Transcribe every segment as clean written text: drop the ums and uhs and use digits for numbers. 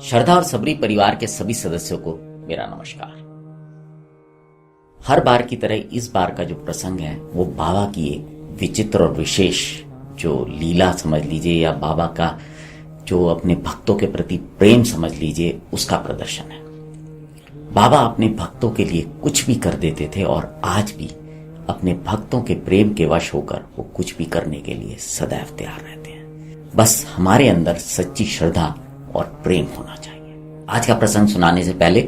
श्रद्धा और सबरी परिवार के सभी सदस्यों को मेरा नमस्कार। हर बार की तरह इस बार का जो प्रसंग है वो बाबा की एक विचित्र और विशेष जो लीला समझ लीजिए या बाबा का जो अपने भक्तों के प्रति प्रेम समझ लीजिए उसका प्रदर्शन है। बाबा अपने भक्तों के लिए कुछ भी कर देते थे और आज भी अपने भक्तों के प्रेम के वश होकर वो कुछ भी करने के लिए सदैव तैयार रहते हैं। बस हमारे अंदर सच्ची श्रद्धा और प्रेम होना चाहिए। आज का प्रसंग सुनाने से पहले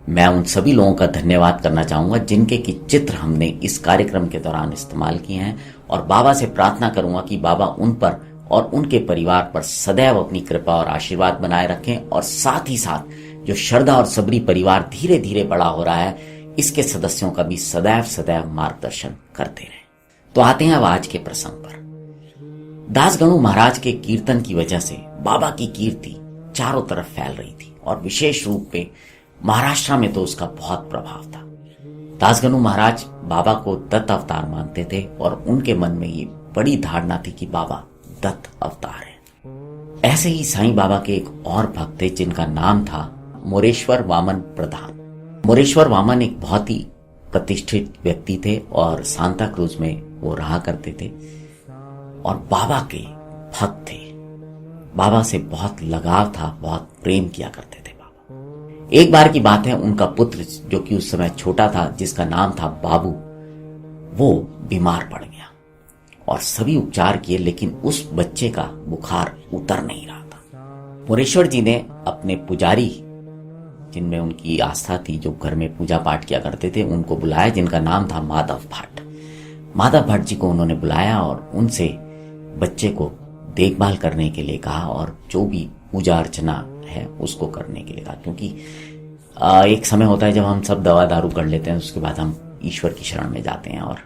मैं उन सभी लोगों का धन्यवाद करना चाहूंगा जिनके की चित्र हमने इस कार्यक्रम के दौरान इस्तेमाल किए हैं और बाबा से प्रार्थना करूंगा कि बाबा उन पर और उनके परिवार पर सदैव अपनी कृपा और आशीर्वाद बनाए रखें और साथ ही साथ जो श्रद्धा और सबरी परिवार धीरे धीरे बड़ा हो रहा है इसके सदस्यों का भी सदैव सदैव मार्गदर्शन करते रहे। तो आते हैं अब आज के प्रसंग पर। दासगणु महाराज के कीर्तन की वजह से बाबा की कीर्ति चारों तरफ फैल रही थी और विशेष रूप में महाराष्ट्र में तो उसका बहुत प्रभाव था। दासगणु महाराज बाबा को दत्त अवतार मानते थे और उनके मन में ये बड़ी धारणा थी कि बाबा दत्त अवतार है। ऐसे ही साईं बाबा के एक और भक्त थे जिनका नाम था मोरेश्वर वामन प्रधान। मोरेश्वर वामन एक बहुत ही प्रतिष्ठित व्यक्ति थे और सांता क्रूज में वो रहा करते थे और बाबा के भक्त थे। बाबा से बहुत लगाव था, बहुत प्रेम किया करते थे बाबा। एक बार की बात है, उनका पुत्र जो कि उस समय छोटा था जिसका नाम था बाबू, वो बीमार पड़ गया और सभी उपचार किए लेकिन उस बच्चे का बुखार उतर नहीं रहा था। मोरेश्वर जी ने अपने पुजारी जिनमें उनकी आस्था थी, जो घर में पूजा पाठ किया करते थे, उनको बुलाया जिनका नाम था माधव भट्ट। माधव भट्ट जी को उन्होंने बुलाया और उनसे बच्चे को देखभाल करने के लिए कहा और जो भी पूजा अर्चना है उसको करने के लिए कहा, क्योंकि एक समय होता है जब हम सब दवा दारू कर लेते हैं उसके बाद हम ईश्वर की शरण में जाते हैं। और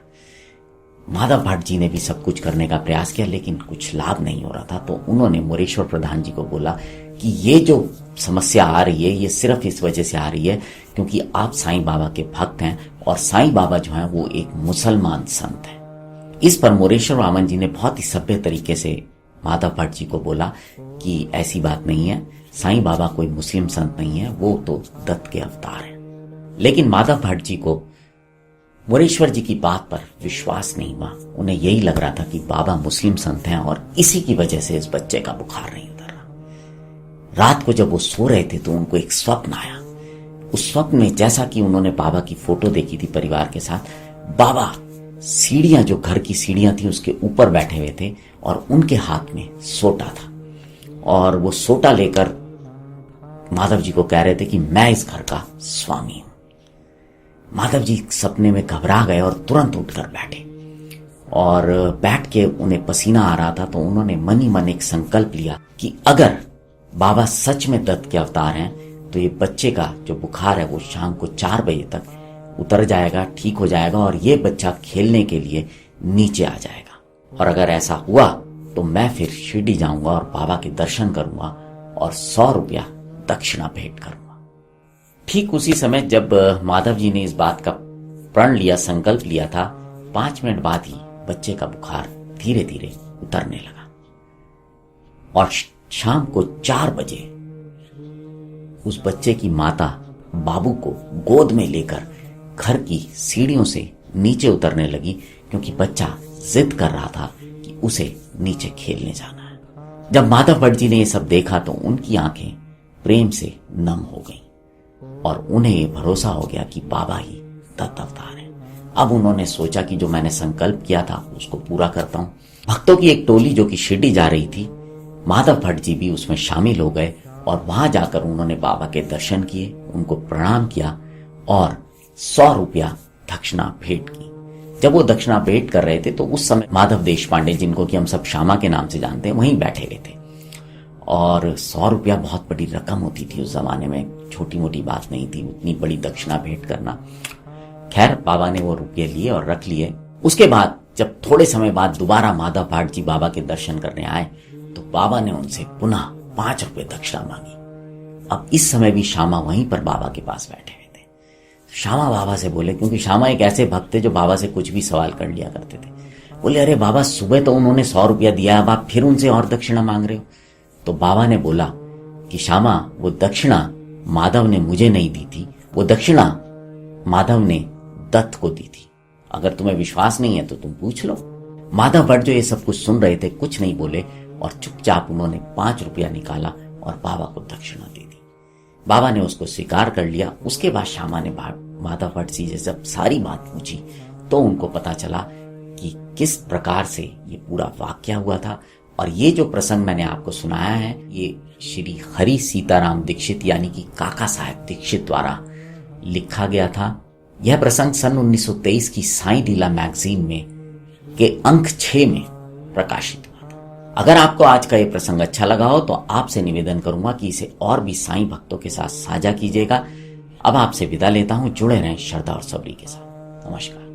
माधव भट्ट जी ने भी सब कुछ करने का प्रयास किया लेकिन कुछ लाभ नहीं हो रहा था। तो उन्होंने मोरेश्वर प्रधान जी को बोला कि ये जो समस्या आ रही है ये सिर्फ इस वजह से आ रही है क्योंकि आप साईं बाबा के भक्त हैं और साईं बाबा जो हैं वो एक मुसलमान संत हैं। इस पर मोरेश्वर वामन जी ने बहुत ही सभ्य तरीके से माधव भट्ट जी को बोला कि ऐसी बात नहीं है, साईं बाबा कोई मुस्लिम संत नहीं है, वो तो दत्त के अवतार हैं। लेकिन माधव भट्ट जी को मोरेश्वर जी की बात पर विश्वास नहीं हुआ। उन्हें यही लग रहा था कि बाबा मुस्लिम संत हैं और इसी की वजह से इस बच्चे का बुखार नहीं उतर रहा। रात को जब वो सो रहे थे तो उनको एक स्वप्न आया। उस स्वप्न में जैसा कि उन्होंने बाबा की फोटो देखी थी परिवार के साथ, बाबा सीढ़ियां, जो घर की सीढ़ियां थी उसके ऊपर बैठे हुए थे और उनके हाथ में सोटा था और वो सोटा लेकर माधव जी को कह रहे थे कि मैं इस घर का स्वामी हूं। माधव जी सपने में घबरा गए और तुरंत उठकर बैठे और बैठ के उन्हें पसीना आ रहा था। तो उन्होंने मन ही मन एक संकल्प लिया कि अगर बाबा सच में दत्त के अवतार हैं तो ये बच्चे का जो बुखार है वो शाम को 4 बजे तक उतर जाएगा, ठीक हो जाएगा और ये बच्चा खेलने के लिए नीचे आ जाएगा। और अगर ऐसा हुआ तो मैं फिर शिरडी जाऊंगा और बाबा के दर्शन करूंगा और 100 रुपया दक्षिणा भेंट करूंगा। ठीक उसी समय जब माधव जी ने इस बात का प्रण लिया, संकल्प लिया था, 5 मिनट बाद ही बच्चे का बुखार धीरे धीरे उतरने लगा और शाम को 4 बजे उस बच्चे की माता बाबू को गोद में लेकर घर की सीढ़ियों से नीचे उतरने लगी क्योंकि बच्चा जिद कर रहा था कि उसे नीचे खेलने जाना है। जब माधव भट्ट जी ने ये सब देखा तो उनकी आंखें प्रेम से नम हो गईं और उन्हें ये भरोसा हो गया कि बाबा ही दत्त अवतार है। अब उन्होंने सोचा कि जो मैंने संकल्प किया था उसको पूरा करता हूं। भक्तों की एक टोली जो कि शिरडी जा रही थी, माधव भट्ट जी भी उसमें शामिल हो गए और वहां जाकर उन्होंने बाबा के दर्शन किए, उनको प्रणाम किया और 100 रुपया दक्षिणा भेंट की। जब वो दक्षिणा भेंट कर रहे थे तो उस समय माधव देशपांडे, जिनको कि हम सब श्यामा के नाम से जानते हैं, वहीं बैठे हुए थे और 100 रुपया बहुत बड़ी रकम होती थी उस जमाने में, छोटी मोटी बात नहीं थी उतनी बड़ी दक्षिणा भेंट करना। खैर, बाबा ने वो रुपये लिए और रख लिए। उसके बाद जब थोड़े समय बाद दोबारा माधव भट्ट जी बाबा के दर्शन करने आए तो बाबा ने उनसे पुनः 5 रुपये दक्षिणा मांगी। अब इस समय भी श्यामा वहीं पर बाबा के पास बैठे हुए थे। श्यामा बाबा से बोले, क्योंकि श्यामा एक ऐसे भक्त थे जो बाबा से कुछ भी सवाल कर लिया करते थे, बोले अरे बाबा सुबह तो उन्होंने 100 रुपया दिया, अब आप फिर उनसे और दक्षिणा मांग रहे हो। तो बाबा ने बोला कि श्यामा, वो दक्षिणा माधव ने मुझे नहीं दी थी, वो दक्षिणा माधव ने दत्त को दी थी। अगर तुम्हें विश्वास नहीं है तो तुम पूछ लो। माधव भट्ट जो ये सब कुछ सुन रहे थे कुछ नहीं बोले और चुपचाप उन्होंने 5 रुपया निकाला और बाबा को दक्षिणा दे दी। बाबा ने उसको स्वीकार कर लिया। उसके बाद श्यामा ने माधव भट्ट जी से जब सारी बात पूछी तो उनको पता चला कि किस प्रकार से ये पूरा वाक्य हुआ था। और ये जो प्रसंग मैंने आपको सुनाया है ये श्री हरि सीताराम दीक्षित यानी कि काका साहेब दीक्षित द्वारा लिखा गया था। यह प्रसंग सन 1923 की साईं लीला मैगजीन में के अंक 6 में प्रकाशित हुआ था। अगर आपको आज का ये प्रसंग अच्छा लगा हो तो आपसे निवेदन करूंगा कि इसे और भी साईं भक्तों के साथ साझा कीजिएगा। अब आपसे विदा लेता हूं। जुड़े रहें श्रद्धा और सबरी के साथ। नमस्कार।